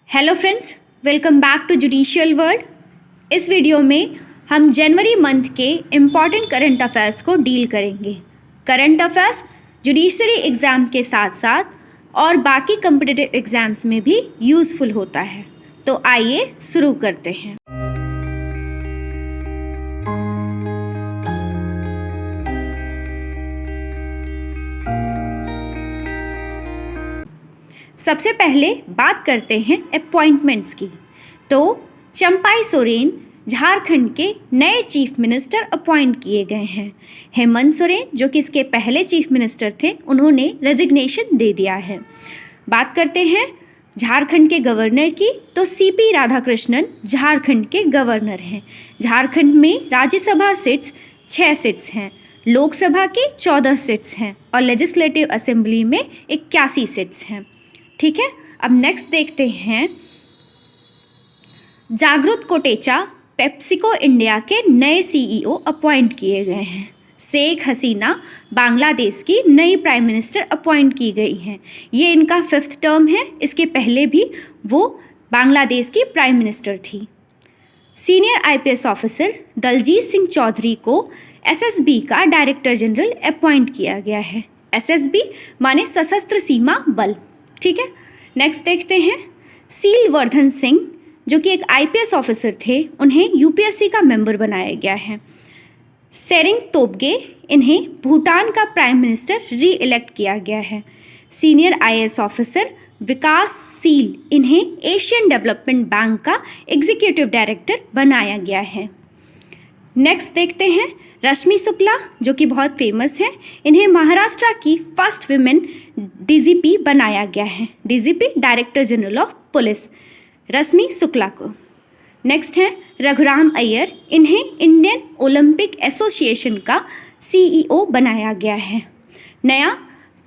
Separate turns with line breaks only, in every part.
Hello friends, welcome back to judicial world. इस video में हम जनवरी मंथ के इम्पॉर्टेंट करंट अफेयर्स को डील करेंगे। करंट अफेयर्स जुडिशरी एग्ज़ाम के साथ साथ और बाकी कम्पिटिटिव एग्ज़ाम्स में भी यूज़फुल होता है। तो आइए शुरू करते हैं। सबसे पहले बात करते हैं अपॉइंटमेंट्स की। तो चंपाई सोरेन झारखंड के नए चीफ मिनिस्टर अपॉइंट किए गए हैं। हेमंत सोरेन जो कि इसके पहले चीफ मिनिस्टर थे, उन्होंने रेजिग्नेशन दे दिया है। बात करते हैं झारखंड के गवर्नर की, तो सीपी राधाकृष्णन झारखंड के गवर्नर हैं। झारखंड में राज्यसभा सीट्स 6 सीट्स हैं, लोकसभा की 14 सीट्स हैं और लेजिस्लेटिव असेंबली में 81 सीट्स हैं। ठीक है, अब नेक्स्ट देखते हैं जागृत कोटेचा पेप्सिको इंडिया के नए सीईओ अपॉइंट किए गए हैं। शेख हसीना बांग्लादेश की नई प्राइम मिनिस्टर अपॉइंट की गई हैं। ये इनका 5th टर्म है, इसके पहले भी वो बांग्लादेश की प्राइम मिनिस्टर थी। Senior IPS officer Daljit Singh Chaudhary को एसएसबी का डायरेक्टर जनरल अपॉइंट किया गया है। एसएसबी माने सशस्त्र सीमा बल। ठीक है, नेक्स्ट देखते हैं सीलवर्धन सिंह जो कि एक आईपीएस ऑफिसर थे, उन्हें यूपीएससी का मेंबर बनाया गया है। सेरिंग तोबगे इन्हें भूटान का प्राइम मिनिस्टर री इलेक्ट किया गया है। सीनियर आईएएस ऑफिसर विकास सील इन्हें एशियन डेवलपमेंट बैंक का एग्जीक्यूटिव डायरेक्टर बनाया गया है। नेक्स्ट देखते हैं रश्मि शुक्ला जो कि बहुत फेमस है, इन्हें महाराष्ट्र की फर्स्ट विमेन डीजीपी बनाया गया है। DGP director general of police, Rashmi Shukla को। नेक्स्ट है रघुराम अय्यर, इन्हें इंडियन ओलंपिक एसोसिएशन का सीईओ बनाया गया है। नया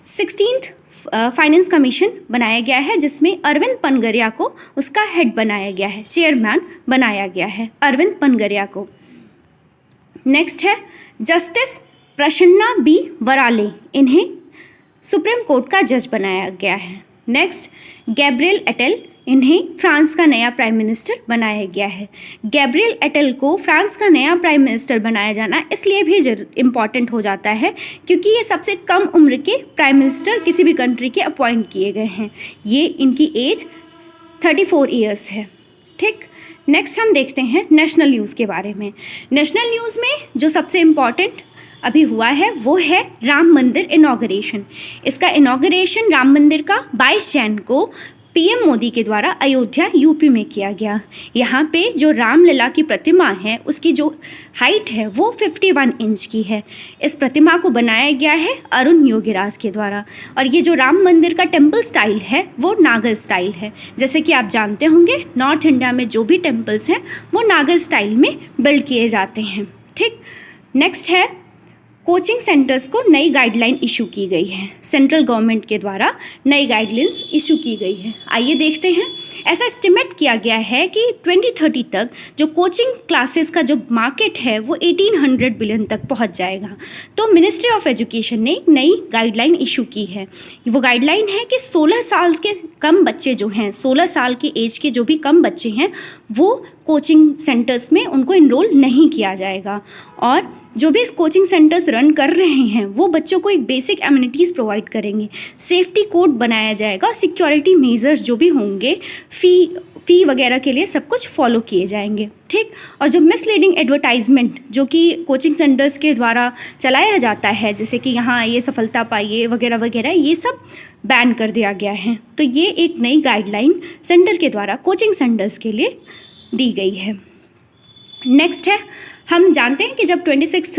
16th फाइनेंस कमीशन बनाया गया है जिसमें अरविंद पनगरिया को उसका हेड बनाया गया है, चेयरमैन बनाया गया है अरविंद पनगरिया को। नेक्स्ट है जस्टिस प्रसन्ना बी वराले, इन्हें सुप्रीम कोर्ट का जज बनाया गया है। नेक्स्ट गैब्रियल एटेल, इन्हें फ्रांस का नया प्राइम मिनिस्टर बनाया गया है। गैब्रियल एटेल को फ्रांस का नया प्राइम मिनिस्टर बनाया जाना इसलिए भी इम्पॉर्टेंट हो जाता है क्योंकि ये सबसे कम उम्र के प्राइम मिनिस्टर किसी भी कंट्री के अपॉइंट किए गए हैं। ये इनकी एज 34 ईयर्स है। ठीक, नेक्स्ट हम देखते हैं नेशनल न्यूज़ के बारे में। नेशनल न्यूज़ में जो सबसे इम्पॉर्टेंट अभी हुआ है वो है राम मंदिर इनॉग्रेशन। इसका इनॉग्रेशन राम मंदिर का 22 जैन को पीएम मोदी के द्वारा अयोध्या यूपी में किया गया। यहाँ पे जो रामलला की प्रतिमा है उसकी जो हाइट है वो 51 इंच की है। इस प्रतिमा को बनाया गया है अरुण योगीराज के द्वारा। और ये जो राम मंदिर का टेम्पल स्टाइल है वो नागर स्टाइल है। जैसे कि आप जानते होंगे नॉर्थ इंडिया में जो भी टेम्पल्स हैं वो नागर स्टाइल में बिल्ड किए जाते हैं। ठीक, नेक्स्ट है कोचिंग सेंटर्स को नई गाइडलाइन इशू की गई है। सेंट्रल गवर्नमेंट के द्वारा नई गाइडलाइंस इशू की गई है। आइए देखते हैं। ऐसा एस्टिमेट किया गया है कि 2030 तक जो कोचिंग क्लासेस का जो मार्केट है वो 1800 बिलियन तक पहुंच जाएगा। तो मिनिस्ट्री ऑफ एजुकेशन ने एक नई गाइडलाइन इशू की है। वो गाइडलाइन है कि 16 साल के कम बच्चे जो हैं, 16 साल के एज के जो भी कम बच्चे हैं वो कोचिंग सेंटर्स में उनको इनरोल नहीं किया जाएगा। और जो भी इस कोचिंग सेंटर्स रन कर रहे हैं वो बच्चों को एक बेसिक एमिनिटीज़ प्रोवाइड करेंगे। सेफ्टी कोड बनाया जाएगा, सिक्योरिटी मेजर्स जो भी होंगे, फ़ी वगैरह के लिए सब कुछ फॉलो किए जाएंगे। ठीक, और जो मिसलीडिंग एडवर्टाइजमेंट जो कि कोचिंग सेंटर्स के द्वारा चलाया जाता है, जैसे कि यहाँ ये सफलता पाइए वगैरह वगैरह, ये सब बैन कर दिया गया है। तो ये एक नई गाइडलाइन सेंटर के द्वारा कोचिंग सेंटर्स के लिए दी गई है। नेक्स्ट है, हम जानते हैं कि जब 26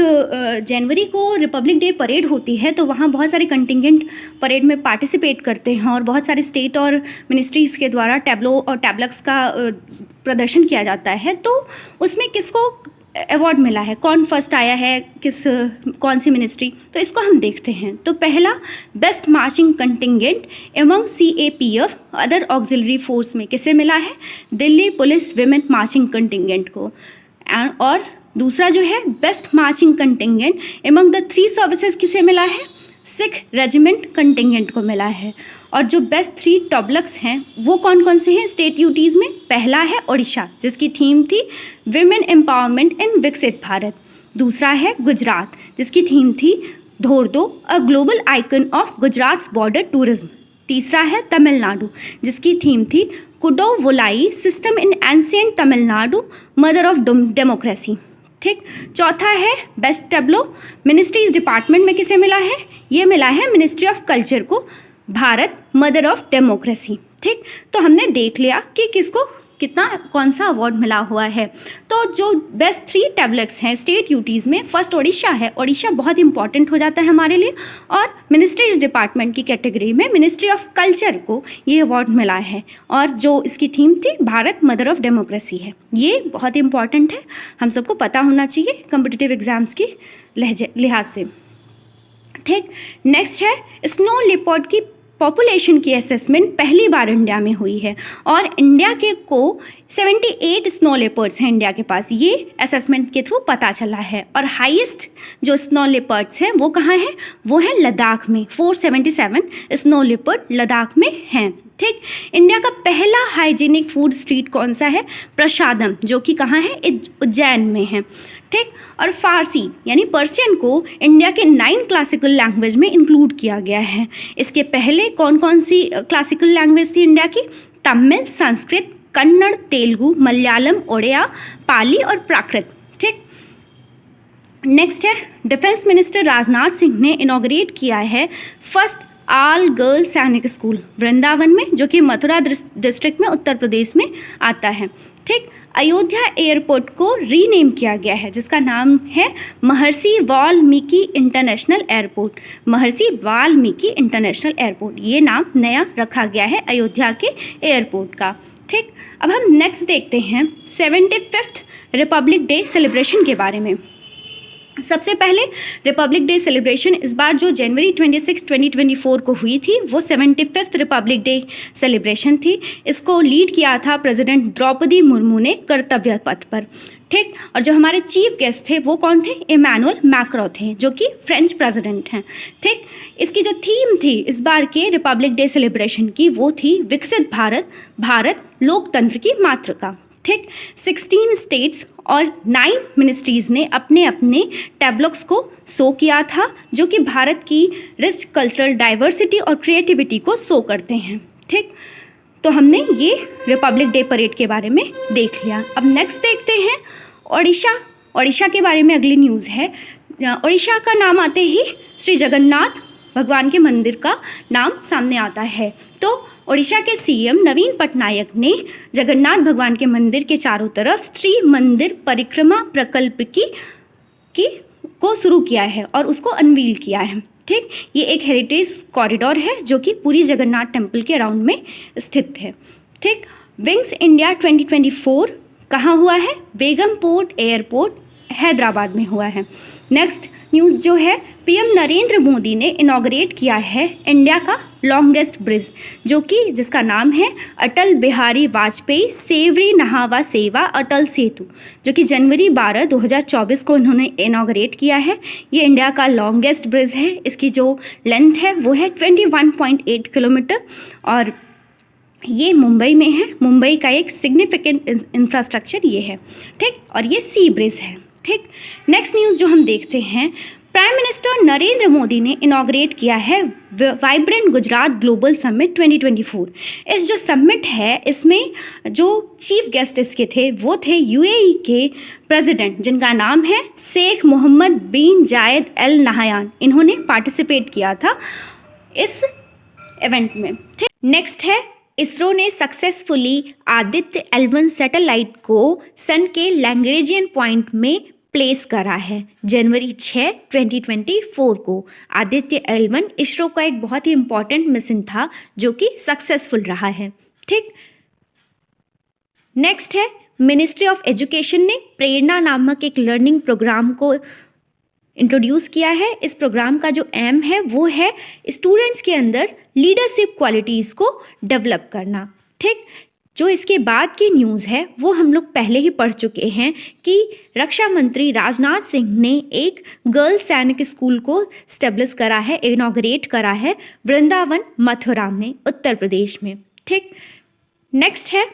जनवरी को रिपब्लिक डे परेड होती है तो वहाँ बहुत सारे कंटिंजेंट परेड में पार्टिसिपेट करते हैं और बहुत सारे स्टेट और मिनिस्ट्रीज़ के द्वारा टैब्लो और टैबलक्स का प्रदर्शन किया जाता है। तो उसमें किसको अवार्ड मिला है, कौन फर्स्ट आया है, कौन सी मिनिस्ट्री, तो इसको हम देखते हैं। तो पहला best marching contingent among CAPF other auxiliary force में किसे मिला है, Delhi police women marching contingent को। और दूसरा जो है best marching contingent among the 3 services किसे मिला है, सिख रेजिमेंट कंटिंजेंट को मिला है। और जो बेस्ट 3 टॉबलक्स हैं वो कौन कौन से हैं स्टेट यूटीज़ में? पहला है ओडिशा, जिसकी थीम थी विमेन एम्पावरमेंट इन विकसित भारत। दूसरा है गुजरात, जिसकी थीम थी Dhordo, a global icon of Gujarat border tourism. तीसरा है तमिलनाडु, जिसकी थीम थी Kudavolai system in ancient Tamil Nadu, mother of democracy. ठीक। चौथा है बेस्ट टैब्लो, मिनिस्ट्रीज डिपार्टमेंट में किसे मिला है? ये मिला है मिनिस्ट्री ऑफ कल्चर को, भारत मदर ऑफ डेमोक्रेसी। ठीक। तो हमने देख लिया कि किसको कितना कौन सा अवार्ड मिला हुआ है। तो जो बेस्ट 3 टैबलेट्स हैं स्टेट यूटीज़ में, फर्स्ट ओडिशा है। ओडिशा बहुत इंपॉर्टेंट हो जाता है हमारे लिए। और मिनिस्ट्रीज डिपार्टमेंट की कैटेगरी में मिनिस्ट्री ऑफ कल्चर को ये अवार्ड मिला है, और जो इसकी थीम थी भारत मदर ऑफ डेमोक्रेसी है। ये बहुत इंपॉर्टेंट है, हम सबको पता होना चाहिए कॉम्पिटिटिव एग्जाम्स की लिहाज से। ठीक। नेक्स्ट है स्नो लेपर्ड की पॉपुलेशन की असेसमेंट पहली बार इंडिया में हुई है, और इंडिया के को 78 स्नो लेपर्ड्स हैं इंडिया के पास, ये असेसमेंट के थ्रू पता चला है। और हाईएस्ट जो स्नो लेपर्ड्स हैं वो कहाँ हैं? वो है लद्दाख में, 477 स्नो लेपर्ड लद्दाख में हैं। ठीक। इंडिया का पहला हाइजीनिक फूड स्ट्रीट कौन सा है? प्रसादम, जो कि कहाँ है? उज्जैन में है। ठीक। और फारसी यानी पर्शियन को इंडिया के 9 क्लासिकल लैंग्वेज में इंक्लूड किया गया है। इसके पहले कौन कौन सी क्लासिकल लैंग्वेज थी इंडिया की? तमिल, संस्कृत, कन्नड़, तेलुगु, मलयालम, ओडिया, पाली और प्राकृत। ठीक। नेक्स्ट है डिफेंस मिनिस्टर राजनाथ सिंह ने इनॉग्रेट किया है फर्स्ट ऑल गर्ल्स सैनिक स्कूल वृंदावन में, जो कि मथुरा डिस्ट्रिक्ट में उत्तर प्रदेश में आता है। ठीक। अयोध्या एयरपोर्ट को रीनेम किया गया है, जिसका नाम है महर्षि वाल्मीकि इंटरनेशनल एयरपोर्ट। महर्षि वाल्मीकि इंटरनेशनल एयरपोर्ट, ये नाम नया रखा गया है अयोध्या के एयरपोर्ट का। ठीक। अब हम नेक्स्ट देखते हैं 75th रिपब्लिक डे सेलिब्रेशन के बारे में। सबसे पहले रिपब्लिक डे सेलिब्रेशन इस बार जो जनवरी 26, 2024 को हुई थी वो 75th रिपब्लिक डे सेलिब्रेशन थी। इसको लीड किया था प्रेसिडेंट द्रौपदी मुर्मू ने कर्तव्य पथ पर। ठीक। और जो हमारे चीफ गेस्ट थे वो कौन थे? इमैनुअल मैक्रो थे, जो कि फ्रेंच प्रेसिडेंट हैं। ठीक। इसकी जो थीम थी इस बार के रिपब्लिक डे सेलिब्रेशन की वो थी विकसित भारत, भारत लोकतंत्र की मातृका। ठीक। 16 स्टेट्स और 9 मिनिस्ट्रीज़ ने अपने अपने टैब्लॉक्स को शो किया था, जो कि भारत की रिच कल्चरल डाइवर्सिटी और क्रिएटिविटी को शो करते हैं। ठीक। तो हमने ये रिपब्लिक डे परेड के बारे में देख लिया। अब नेक्स्ट देखते हैं ओडिशा। ओडिशा के बारे में अगली न्यूज़ है। ओडिशा का नाम आते ही श्री जगन्नाथ भगवान के मंदिर का नाम सामने आता है। तो ओडिशा के सीएम नवीन पटनायक ने जगन्नाथ भगवान के मंदिर के चारों तरफ श्री मंदिर परिक्रमा प्रकल्प को शुरू किया है और उसको अनवील किया है। ठीक। ये एक हेरिटेज कॉरिडोर है जो कि पूरी जगन्नाथ टेम्पल के अराउंड में स्थित है। ठीक। विंग्स इंडिया 2024 कहाँ हुआ है? बेगमपोर्ट एयरपोर्ट हैदराबाद में हुआ है। नेक्स्ट न्यूज़ जो है, पीएम नरेंद्र मोदी ने इनॉग्रेट किया है इंडिया का लॉन्गेस्ट ब्रिज, जो कि जिसका नाम है अटल बिहारी वाजपेयी सेवरी नहावा सेवा अटल सेतु, जो कि जनवरी 12, 2024 को इन्होंने इनॉग्रेट किया है। ये इंडिया का लॉन्गेस्ट ब्रिज है। इसकी जो लेंथ है वो है 21.8 किलोमीटर और ये मुंबई में है। मुंबई का एक सिग्निफिकेंट इंफ्रास्ट्रक्चर ये है। ठीक। और ये सी ब्रिज है। ठीक। नेक्स्ट न्यूज़ जो हम देखते हैं, प्राइम मिनिस्टर नरेंद्र मोदी ने इनॉग्रेट किया है वाइब्रेंट गुजरात ग्लोबल समिट 2024। इस जो समिट है इसमें जो चीफ गेस्ट इसके थे वो थे यूएई के प्रेसिडेंट, जिनका नाम है शेख मोहम्मद बिन जायद अल नहयान। इन्होंने पार्टिसिपेट किया था इस इवेंट में। ठीक। नेक्स्ट है, इसरो ने सक्सेसफुली आदित्य L1 सैटेलाइट को सन के लैग्रेंजियन पॉइंट में प्लेस करा है। जनवरी 6, 2024 को आदित्य L1 इसरो का एक बहुत ही इम्पॉर्टेंट मिशन था जो कि सक्सेसफुल रहा है। ठीक। नेक्स्ट है, मिनिस्ट्री ऑफ एजुकेशन ने प्रेरणा नामक एक लर्निंग प्रोग्राम को इंट्रोड्यूस किया है। इस प्रोग्राम का जो एम है वो है स्टूडेंट्स के अंदर लीडरशिप क्वालिटीज़ को डेवलप करना। ठीक। जो इसके बाद की न्यूज़ है वो हम लोग पहले ही पढ़ चुके हैं कि रक्षा मंत्री राजनाथ सिंह ने एक गर्ल्स सैनिक स्कूल को स्टेब्लिश करा है, इनॉग्रेट करा है वृंदावन मथुरा में, उत्तर प्रदेश में। ठीक, नेक्स्ट है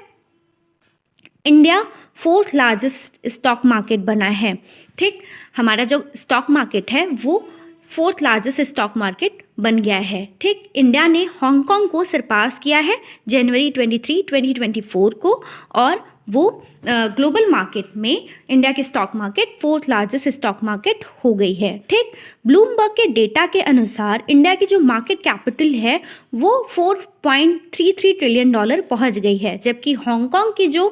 India 4th largest stock market बना है। ठीक, हमारा जो स्टॉक मार्केट है वो 4th लार्जेस्ट स्टॉक मार्केट बन गया है। ठीक, इंडिया ने हांगकांग को सरपास किया है जनवरी 23, 2024 को, और वो ग्लोबल मार्केट में इंडिया की stock market 4th largest stock market हो गई है। ठीक, ब्लूमबर्ग के डेटा के अनुसार इंडिया की जो मार्केट कैपिटल है वो $4.33 ट्रिलियन पहुंच गई है, जबकि हांगकांग की जो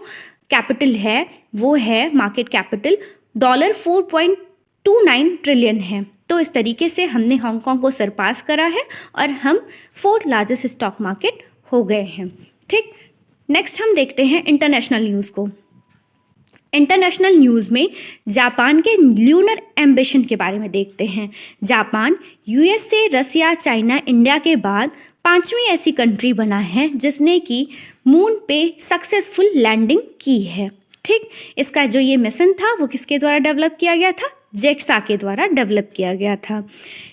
कैपिटल है वो है मार्केट कैपिटल $4.29 ट्रिलियन है। तो इस तरीके से हमने हांगकांग को सरपास करा है और हम 4th लार्जेस्ट स्टॉक मार्केट हो गए हैं। ठीक, नेक्स्ट हम देखते हैं इंटरनेशनल न्यूज़ को। इंटरनेशनल न्यूज़ में जापान के ल्यूनर एम्बिशन के बारे में देखते हैं। जापान USA, रसिया, चाइना, इंडिया के बाद 5वीं ऐसी कंट्री बना है जिसने कि मून पे सक्सेसफुल लैंडिंग की है। ठीक, इसका जो ये मिशन था वो किसके द्वारा डेवलप किया गया था? जेक्सा के द्वारा डेवलप किया गया था।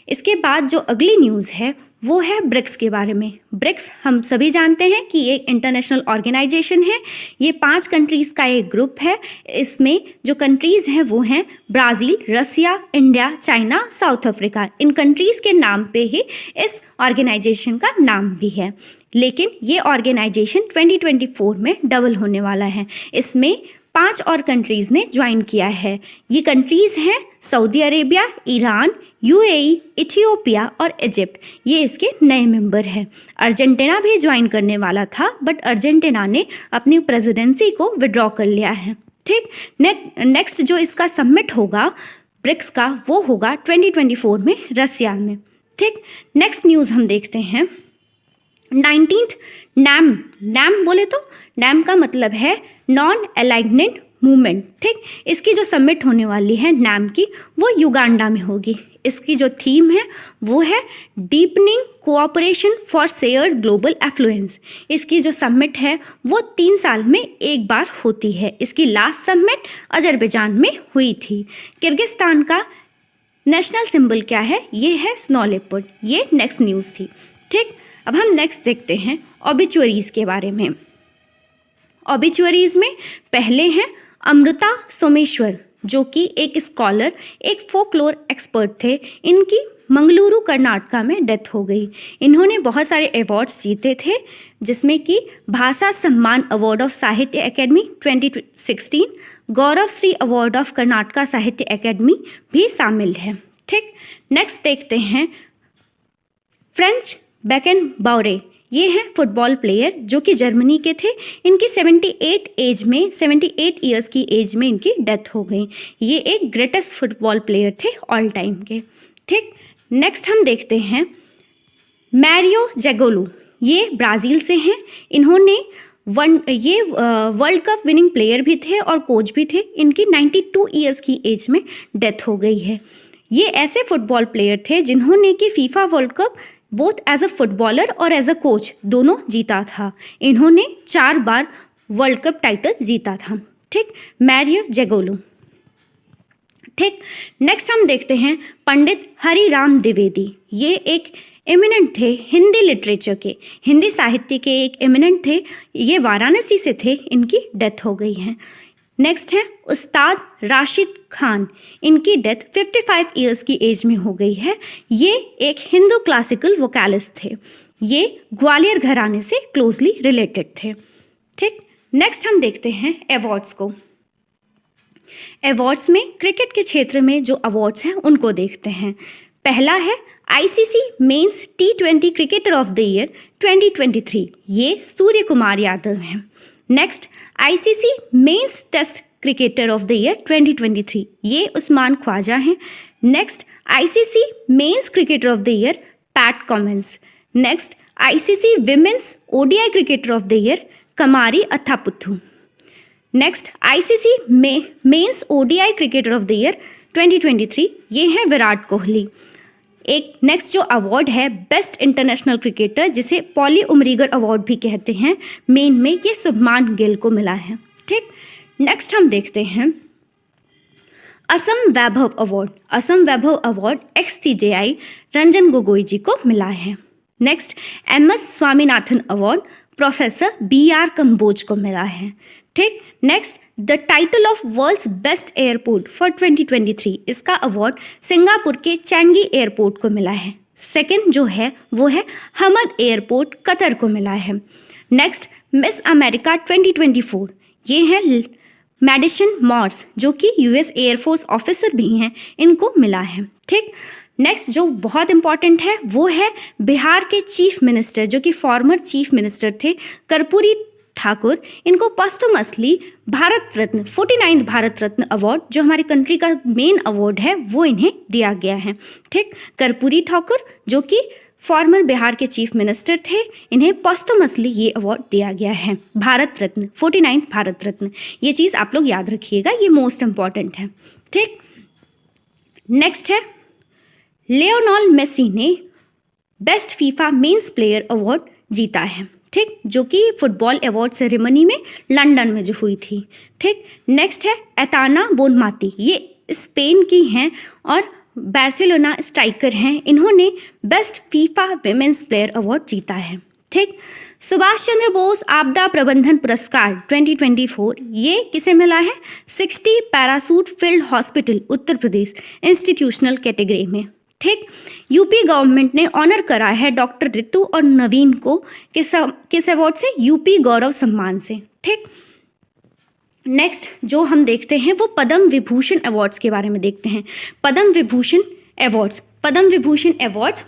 इसके बाद जो अगली न्यूज़ है वो है ब्रिक्स के बारे में। ब्रिक्स हम सभी जानते हैं कि एक इंटरनेशनल ऑर्गेनाइजेशन है। ये 5 कंट्रीज़ का एक ग्रुप है। इसमें जो कंट्रीज़ हैं वो हैं ब्राज़ील, रसिया, इंडिया, चाइना, साउथ अफ्रीका। इन कंट्रीज़ के नाम पे ही इस ऑर्गेनाइजेशन का नाम भी है। लेकिन ये ऑर्गेनाइजेशन 2024 में डबल होने वाला है। इसमें 5 और कंट्रीज़ ने ज्वाइन किया है। ये कंट्रीज़ हैं Saudi Arabia, Iran, UAE, Ethiopia और इजिप्ट। ये इसके नए मेंबर हैं। अर्जेंटीना भी ज्वाइन करने वाला था, बट अर्जेंटीना ने अपनी प्रेसिडेंसी को विड्रॉ कर लिया है। ठीक, नेक्स्ट जो इसका समिट होगा ब्रिक्स का वो होगा 2024 में रसिया में। ठीक, नेक्स्ट न्यूज़ हम देखते हैं 19th नैम बोले तो नैम का मतलब है नॉन अलाइनमेंट मूवमेंट। ठीक, इसकी जो समिट होने वाली है नैम की वो युगांडा में होगी। इसकी जो थीम है वो है deepening cooperation for shared global affluence. इसकी जो समिट है वो 3 साल में एक बार होती है। इसकी लास्ट समिट अजरबैजान में हुई थी। किर्गिस्तान का नेशनल सिंबल क्या है? ये है स्नो लेपर्ड। ये नेक्स्ट न्यूज़ थी। ठीक, अब हम नेक्स्ट देखते हैं ऑबिचुअरीज़ के बारे में। ऑबिचुअरीज़ में पहले हैं अमृता सोमेश्वर, जो कि एक स्कॉलर, एक फोकलोर एक्सपर्ट थे। इनकी मंगलुरु कर्नाटका में डेथ हो गई। इन्होंने बहुत सारे अवार्ड्स जीते थे, जिसमें कि भाषा सम्मान अवार्ड ऑफ साहित्य academy 2016, Gaurav Shri award of Karnataka साहित्य अकेडमी भी शामिल है। ठीक, नेक्स्ट देखते हैं फ्रेंच बेकेनबाउरे। ये हैं फुटबॉल प्लेयर जो कि जर्मनी के थे। इनकी 78 ईयर्स की एज में इनकी डेथ हो गई। ये एक ग्रेटेस्ट फुटबॉल प्लेयर थे ऑल टाइम के। ठीक, नेक्स्ट हम देखते हैं मैरियो जैगोलू। ये ब्राज़ील से हैं। इन्होंने वर्ल्ड कप विनिंग प्लेयर भी थे और कोच भी थे। इनकी 92 ईयर्स की एज में डेथ हो गई है। ये ऐसे फुटबॉल प्लेयर थे जिन्होंने कि FIFA world cup both as a footballer और एज अ कोच दोनों जीता था। इन्होंने 4 बार वर्ल्ड कप टाइटल जीता था। ठीक, मैरियो जैगोलू। ठीक, नेक्स्ट हम देखते हैं पंडित हरिराम द्विवेदी। ये एक एमिनेंट थे हिंदी लिटरेचर के, हिंदी साहित्य के एक एमिनेंट थे। ये वाराणसी से थे। इनकी डेथ हो गई है। नेक्स्ट है उस्ताद राशिद खान। इनकी डेथ 55 ईयर्स की एज में हो गई है। ये एक हिंदू क्लासिकल वोकलिस्ट थे। ये ग्वालियर घराने से क्लोजली रिलेटेड थे। ठीक, नेक्स्ट हम देखते हैं अवार्ड्स को। अवार्ड्स में क्रिकेट के क्षेत्र में जो अवार्ड्स हैं उनको देखते हैं। पहला है ICC men's T20 cricketer of the year 2023। ये सूर्य कुमार यादव हैं। Next ICC men's test cricketer of the year 2023। ये उस्मान ख्वाजा हैं। Next ICC men's cricketer of the year Pat Cummins. Next ICC women's ODI cricketer of the year Chamari Athapaththu. Next ICC men's ODI cricketer of the year 2023। ये हैं विराट कोहली। एक next जो award है best international cricketer, जिसे poly Umrigar award भी कहते हैं, main में ये शुभमान गिल को मिला है। ठीक, नेक्स्ट हम देखते हैं Assam Vaibhav award. Assam Vaibhav award XCJI Ranjan Gogoi ji को मिला है। Next MS Swaminathan award professor BR Kamboj को मिला है। ठीक, next the title of world's best airport for 2023, इसका अवार्ड सिंगापुर के चैंगी एयरपोर्ट को मिला है। सेकंड जो है वो है हमद एयरपोर्ट कतर को मिला है। नेक्स्ट मिस अमेरिका 2024, ये है मैडिसन मॉर्स जो कि US एयरफोर्स ऑफिसर भी हैं, इनको मिला है। ठीक, नेक्स्ट जो बहुत इंपॉर्टेंट है वो है बिहार के चीफ मिनिस्टर, जो कि फॉर्मर चीफ मिनिस्टर थे, कर्पूरी ठाकुर, इनको posthumously Bharat Ratna 49th Bharat Ratna award, जो हमारी कंट्री का मेन अवार्ड है, वो इन्हें दिया गया है। ठीक, कर्पूरी ठाकुर जो कि फॉर्मर बिहार के चीफ मिनिस्टर थे, इन्हें पोस्टमसली ये अवार्ड दिया गया है, भारत रत्न 49th भारत रत्न। ये चीज़ आप लोग याद रखिएगा, ये मोस्ट इंपॉर्टेंट है। ठीक, नेक्स्ट है लियोनेल मेसी ने best FIFA men's player award जीता है। ठीक, जो कि फुटबॉल अवार्ड सेरेमनी में लंदन में जो हुई थी। ठीक, नेक्स्ट है एताना बोनमाती, ये स्पेन की हैं और बार्सिलोना स्ट्राइकर हैं, इन्होंने best FIFA women's player award जीता है। ठीक, सुभाष चंद्र बोस आपदा प्रबंधन पुरस्कार 2024, ये किसे मिला है? 60 parachute field hospital Uttar Pradesh institutional category में। ठीक, यूपी गवर्नमेंट ने ऑनर करा है डॉक्टर ऋतु और नवीन को किस अवार्ड से? यूपी गौरव सम्मान से। ठीक, नेक्स्ट जो हम देखते हैं वो पद्म विभूषण अवार्ड्स के बारे में देखते हैं। पद्म विभूषण अवार्ड्स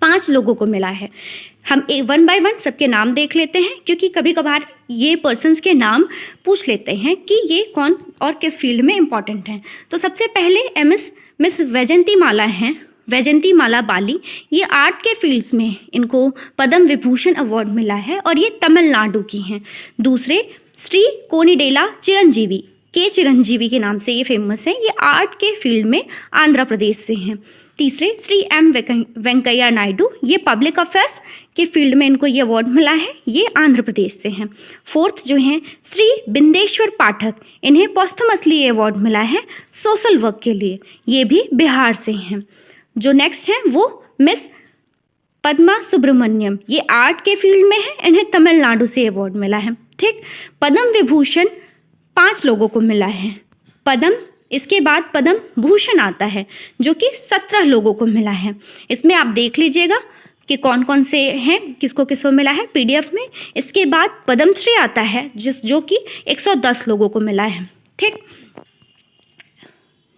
5 लोगों को मिला है। हम वन बाय वन सबके नाम देख लेते हैं, क्योंकि कभी कभार ये पर्सन्स के नाम पूछ लेते हैं कि ये कौन और किस फील्ड में इंपॉर्टेंट हैं। तो सबसे पहले मिस वैजंती माला हैं, वैजंती माला बाली, ये आर्ट के फील्ड्स में इनको पद्म विभूषण अवार्ड मिला है और ये तमिलनाडु की हैं। दूसरे श्री कोनिडेला चिरंजीवी, के चिरंजीवी के नाम से ये फेमस है, ये आर्ट के फील्ड में आंध्र प्रदेश से हैं। तीसरे श्री M वेंकैया नायडू, ये पब्लिक अफेयर्स के फील्ड में इनको ये अवार्ड मिला है, ये आंध्र प्रदेश से हैं। फोर्थ जो हैं श्री बिंदेश्वर पाठक, इन्हें पोस्टमसली ये अवार्ड मिला है सोशल वर्क के लिए, ये भी बिहार से हैं। जो नेक्स्ट हैं वो मिस पद्मा सुब्रमण्यम, ये आर्ट के फील्ड में है, इन्हें तमिलनाडु से अवार्ड मिला है। ठीक, पद्म विभूषण 5 लोगों को मिला है। पद्म, इसके बाद पद्म भूषण आता है जो कि 17 लोगों को मिला है। इसमें आप देख लीजिएगा कि कौन कौन से हैं, किसको किसको मिला है PDF में। इसके बाद पद्मश्री आता है जो कि 110 लोगों को मिला है। ठीक,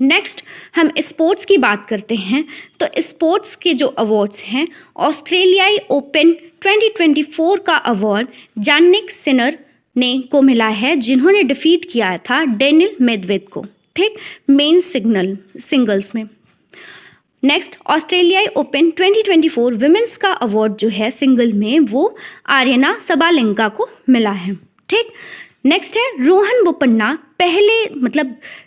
नेक्स्ट हम स्पोर्ट्स की बात करते हैं। तो स्पोर्ट्स के जो अवार्ड्स हैं, ऑस्ट्रेलियाई ओपन 2024 का अवार्ड जानिक सिनर ने को मिला है, जिन्होंने डिफीट किया था डेनियल मेदवेदेव को। ठीक, मेन सिंगल्स में। नेक्स्ट ऑस्ट्रेलियाई ओपन 2024 विमेंस का अवार्ड जो है सिंगल में, वो आर्यना सबालेंका को मिला है। ठीक, नेक्स्ट है रोहन बोपन्ना,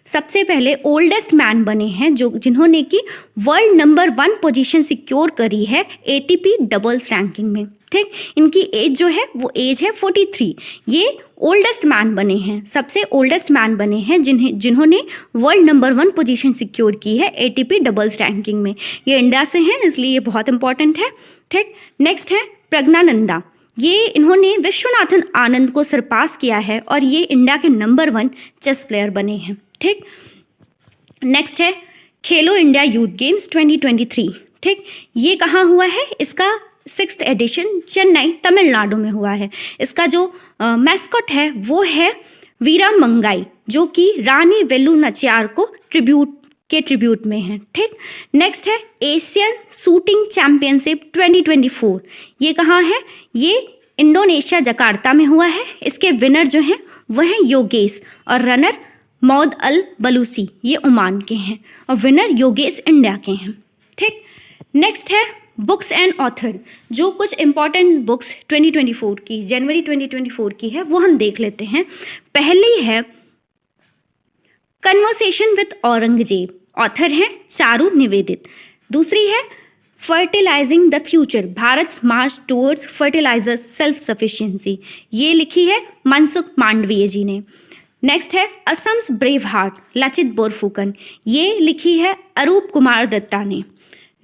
सबसे पहले ओल्डेस्ट मैन बने हैं जिन्होंने की वर्ल्ड नंबर 1 पोजीशन सिक्योर करी है ATP डबल्स रैंकिंग में। ठीक, इनकी एज जो है वो एज है 43। ये ओल्डेस्ट मैन बने हैं, सबसे ओल्डेस्ट मैन बने हैं जिन्होंने वर्ल्ड नंबर 1 पोजीशन सिक्योर की है ATP डबल्स रैंकिंग में। ये इंडिया से हैं, इसलिए ये बहुत इंपॉर्टेंट है। ठीक, नेक्स्ट है प्रज्ञानंदा, ये इन्होंने विश्वनाथन आनंद को सरपास किया है और ये इंडिया के नंबर 1 चेस प्लेयर बने हैं। ठीक, नेक्स्ट है खेलो इंडिया यूथ गेम्स 2023। ठीक, ये कहाँ हुआ है? इसका 6th एडिशन चेन्नई तमिलनाडु में हुआ है। इसका जो मैस्कॉट है वो है वीरा मंगाई, जो कि रानी वेलु नचियार को ट्रिब्यूट में है। ठीक, नेक्स्ट है एशियन शूटिंग चैंपियनशिप 2024। ये कहाँ है? ये इंडोनेशिया जकार्ता में हुआ है। इसके विनर जो हैं वह है योगेश और रनर मौद अल बलूसी, ये ओमान के हैं, और विनर योगेश इंडिया के हैं। ठीक, नेक्स्ट है बुक्स एंड ऑथर, जो कुछ इंपॉर्टेंट बुक्स 2024 की, जनवरी 2024 की है, वो हम देख लेते हैं। पहली है कन्वर्सेशन विद औरंगजेब, ऑथर हैं चारू निवेदित। दूसरी है fertilising the future, Bharat march towards fertiliser self sufficiency, ये लिखी है मनसुख मांडवीय जी ने। नेक्स्ट है असम्स ब्रेव हार्ट, लचित बोरफुकन, ये लिखी है अरूप कुमार दत्ता ने।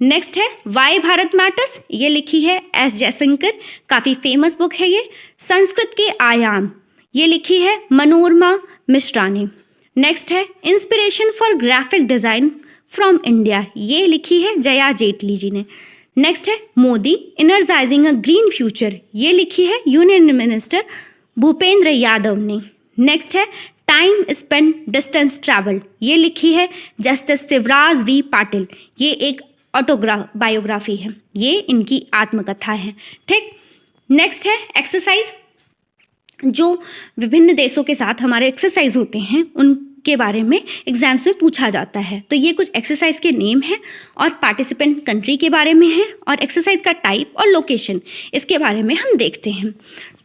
नेक्स्ट है वाई भारत मैटर्स, ये लिखी है एस जयशंकर, काफ़ी फेमस बुक है ये। संस्कृत के आयाम, ये लिखी है मनोरमा मिश्रा ने। नेक्स्ट है inspiration for graphic design from India, ये लिखी है जया जेटली जी ने। नेक्स्ट है मोदी इनर्जाइजिंग अ ग्रीन फ्यूचर, ये लिखी है यूनियन मिनिस्टर भूपेंद्र यादव ने। नेक्स्ट है टाइम स्पेंड डिस्टेंस ट्रैवल, ये लिखी है जस्टिस शिवराज वी पाटिल, ये एक बायोग्राफी है, ये इनकी आत्मकथा है। ठीक, नेक्स्ट है एक्सरसाइज, जो विभिन्न देशों के साथ हमारे एक्सरसाइज होते हैं उनके बारे में एग्जाम्स में पूछा जाता है। तो ये कुछ एक्सरसाइज के नेम हैं और पार्टिसिपेंट कंट्री के बारे में है और एक्सरसाइज का टाइप और लोकेशन, इसके बारे में हम देखते हैं।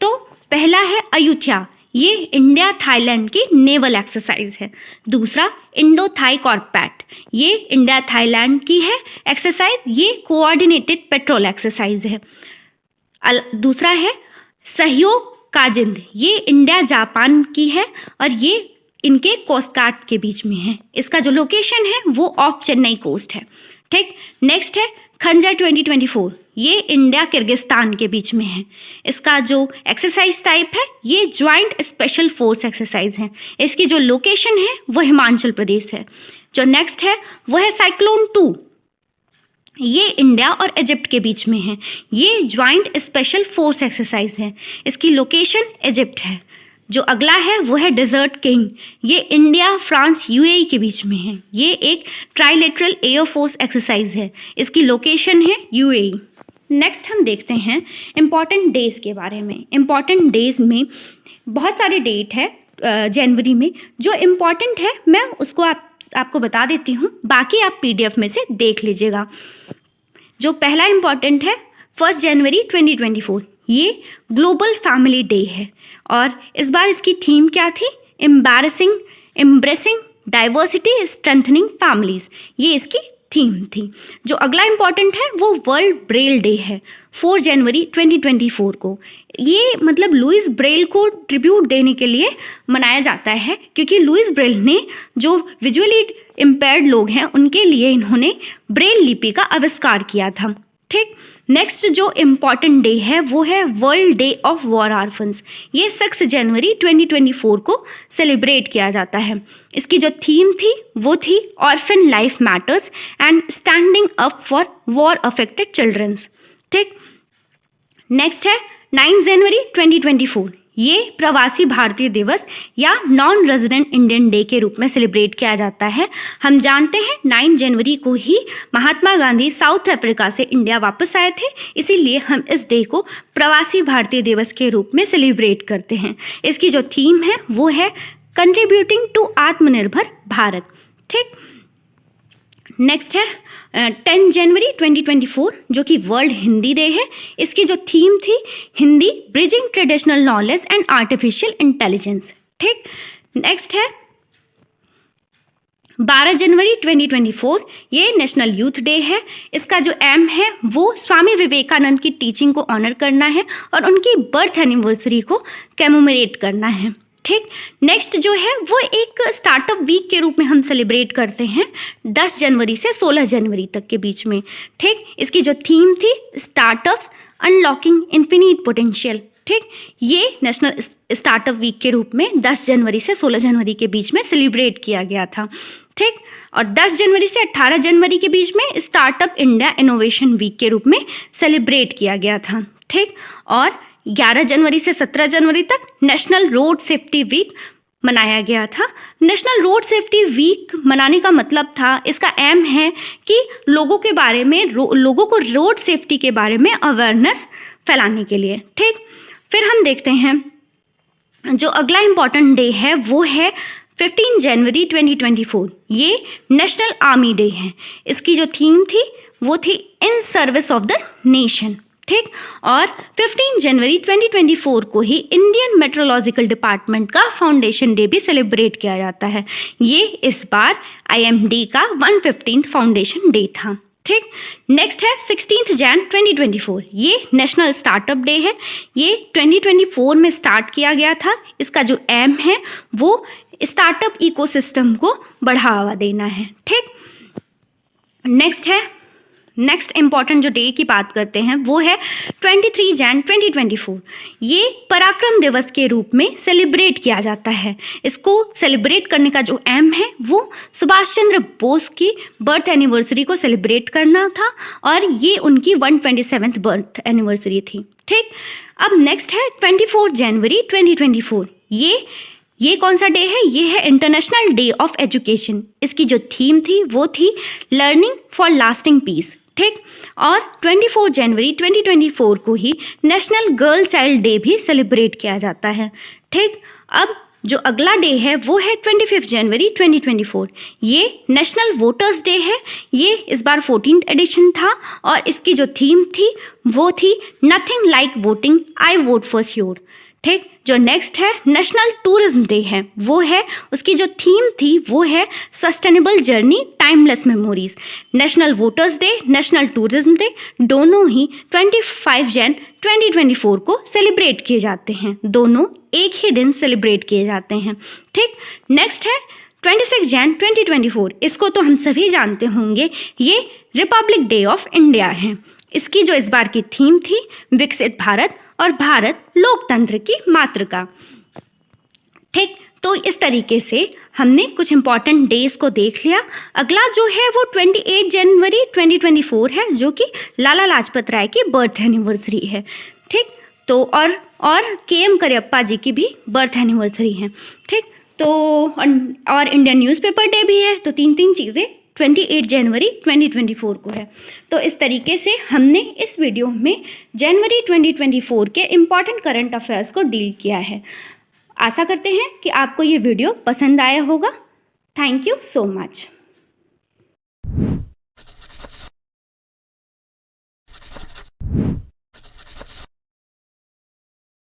तो पहला है अयुत्या, ये इंडिया थाईलैंड की नेवल एक्सरसाइज है। दूसरा इंडो थाई कॉर्पैट, ये इंडिया थाईलैंड की है एक्सरसाइज, ये कोऑर्डिनेटेड पेट्रोल एक्सरसाइज है। दूसरा है सहयोग काजिंद, ये इंडिया जापान की है और ये इनके कोस्ट गार्ड के बीच में है। इसका जो लोकेशन है वो ऑफ चेन्नई कोस्ट है। ठीक, नेक्स्ट है खंजर 2024, ये इंडिया किर्गिस्तान के बीच में है। इसका जो एक्सरसाइज टाइप है ये ज्वाइंट स्पेशल फोर्स एक्सरसाइज है। इसकी जो लोकेशन है वो हिमाचल प्रदेश है। जो नेक्स्ट है वो है साइक्लोन 2, ये इंडिया और इजिप्ट के बीच में है। ये ज्वाइंट स्पेशल फोर्स एक्सरसाइज है, इसकी लोकेशन इजिप्ट है। जो अगला है वो है डेजर्ट किंग, ये इंडिया फ्रांस यूएई के बीच में है। ये एक ट्राइलेटरल एयर फोर्स एक्सरसाइज है, इसकी लोकेशन है यूएई। नेक्स्ट हम देखते हैं इम्पॉर्टेंट डेज के बारे में। इम्पॉर्टेंट डेज में बहुत सारे डेट है जनवरी में, जो इम्पॉर्टेंट है मैं उसको आपको बता देती हूँ, बाकी आप पीडीएफ में से देख लीजिएगा। जो पहला इम्पॉर्टेंट है 1 जनवरी 2024, ये ग्लोबल फैमिली डे है और इस बार इसकी थीम क्या थी, एम्ब्रेसिंग डाइवर्सिटी स्ट्रेंथनिंग फैमिलीज, ये इसकी थीम थी। जो अगला इम्पॉर्टेंट है वो वर्ल्ड ब्रेल डे है 4 जनवरी 2024 को। ये मतलब लुइस ब्रेल को ट्रिब्यूट देने के लिए मनाया जाता है, क्योंकि लुइस ब्रेल ने जो विजुअली इम्पेयर्ड लोग हैं उनके लिए इन्होंने ब्रेल लिपि का आविष्कार किया था। ठीक, नेक्स्ट जो इम्पॉर्टेंट डे है वो है world day of war orphans, ये 6 जनवरी 2024 को सेलिब्रेट किया जाता है। इसकी जो थीम थी वो थी orphan life matters and standing up for war affected childrens. ठीक, नेक्स्ट है 9 जनवरी 2024, ये प्रवासी भारतीय दिवस या नॉन रेजिडेंट इंडियन डे के रूप में सेलिब्रेट किया जाता है। हम जानते हैं 9 जनवरी को ही महात्मा गांधी साउथ अफ्रीका से इंडिया वापस आए थे, इसीलिए हम इस डे को प्रवासी भारतीय दिवस के रूप में सेलिब्रेट करते हैं। इसकी जो थीम है वो है कंट्रीब्यूटिंग टू आत्मनिर्भर भारत। ठीक, नेक्स्ट है 10 जनवरी 2024, जो कि वर्ल्ड हिंदी डे है। इसकी जो थीम थी Hindi bridging traditional knowledge and artificial intelligence. ठीक, नेक्स्ट है 12 जनवरी 2024, ये नेशनल यूथ डे है। इसका जो एम है वो स्वामी विवेकानंद की टीचिंग को ऑनर करना है और उनकी बर्थ एनिवर्सरी को कमेमोरेट करना है। ठीक, नेक्स्ट जो है वो एक स्टार्टअप वीक के रूप में हम सेलिब्रेट करते हैं 10 जनवरी से 16 जनवरी तक के बीच में। ठीक, इसकी जो थीम थी स्टार्टअप्स अनलॉकिंग इन्फिनिट पोटेंशियल। ठीक, ये नेशनल स्टार्टअप वीक के रूप में 10 जनवरी से 16 जनवरी के बीच में सेलिब्रेट किया गया था। ठीक, और 10 जनवरी से 18 जनवरी के बीच में स्टार्टअप इंडिया इनोवेशन वीक के रूप में सेलिब्रेट किया गया था। ठीक, और 11 जनवरी से 17 जनवरी तक नेशनल रोड सेफ्टी वीक मनाया गया था। नेशनल रोड सेफ्टी वीक मनाने का मतलब था, इसका एम है कि लोगों के बारे में लोगों को रोड सेफ्टी के बारे में अवेयरनेस फैलाने के लिए। ठीक, फिर हम देखते हैं जो अगला इम्पॉर्टेंट डे है वो है 15 जनवरी 2024, ये नेशनल आर्मी डे है। इसकी जो थीम थी वो थी in service of the nation. ठीक, और 15 जनवरी 2024 को ही इंडियन मेट्रोलॉजिकल डिपार्टमेंट का फाउंडेशन डे भी सेलिब्रेट किया जाता है। ये इस बार IMD का 115th फाउंडेशन डे था। ठीक। नेक्स्ट है 16 जैन 2024, ये नेशनल स्टार्टअप डे है। ये 2024 में स्टार्ट किया गया था। इसका जो एम है वो स्टार्टअप इकोसिस्टम को बढ़ावा देना है। ठीक। नेक्स्ट इंपॉर्टेंट जो डे की बात करते हैं वो है 23 जैन 2024। ये पराक्रम दिवस के रूप में सेलिब्रेट किया जाता है। इसको सेलिब्रेट करने का जो एम है वो सुभाष चंद्र बोस की बर्थ एनिवर्सरी को सेलिब्रेट करना था और ये उनकी 127th बर्थ एनिवर्सरी थी। ठीक। अब नेक्स्ट है 24 जनवरी 2024। ये कौन सा डे है? ये है इंटरनेशनल डे ऑफ एजुकेशन। इसकी जो थीम थी वो थी लर्निंग फॉर लास्टिंग पीस। ठीक। और 24 जनवरी 2024 को ही नेशनल गर्ल चाइल्ड डे भी सेलिब्रेट किया जाता है। ठीक। अब जो अगला डे है वो है 25 जनवरी 2024। ये नेशनल वोटर्स डे है। ये इस बार 14th एडिशन था और इसकी जो थीम थी वो थी nothing like voting, I vote for sure. ठीक। जो नेक्स्ट है नेशनल टूरिज्म डे है, वो है उसकी जो थीम थी वो है sustainable journey timeless memories. National voters day, national tourism day दोनों ही 25 जैन 2024 को सेलिब्रेट किए जाते हैं। दोनों एक ही दिन सेलिब्रेट किए जाते हैं। ठीक। नेक्स्ट है 26 जैन 2024। इसको तो हम सभी जानते होंगे, ये रिपब्लिक डे ऑफ इंडिया है। इसकी जो इस बार की थीम थी विकसित भारत और भारत लोकतंत्र की मातृका। ठीक। तो इस तरीके से हमने कुछ इंपॉर्टेंट डेज को देख लिया। अगला जो है वो 28 जनवरी 2024 है, जो कि लाला लाजपत राय की बर्थ एनिवर्सरी है। ठीक। तो और KM करियप्पा जी की भी बर्थ एनिवर्सरी है। ठीक। तो और इंडियन न्यूज़पेपर डे भी है। तो तीन चीज़ें 28 जनवरी 2024 को है। तो इस तरीके से हमने इस वीडियो में जनवरी 2024 के इम्पॉर्टेंट करंट अफेयर्स को डील किया है। आशा करते हैं कि आपको ये वीडियो पसंद आया होगा। Thank you so much.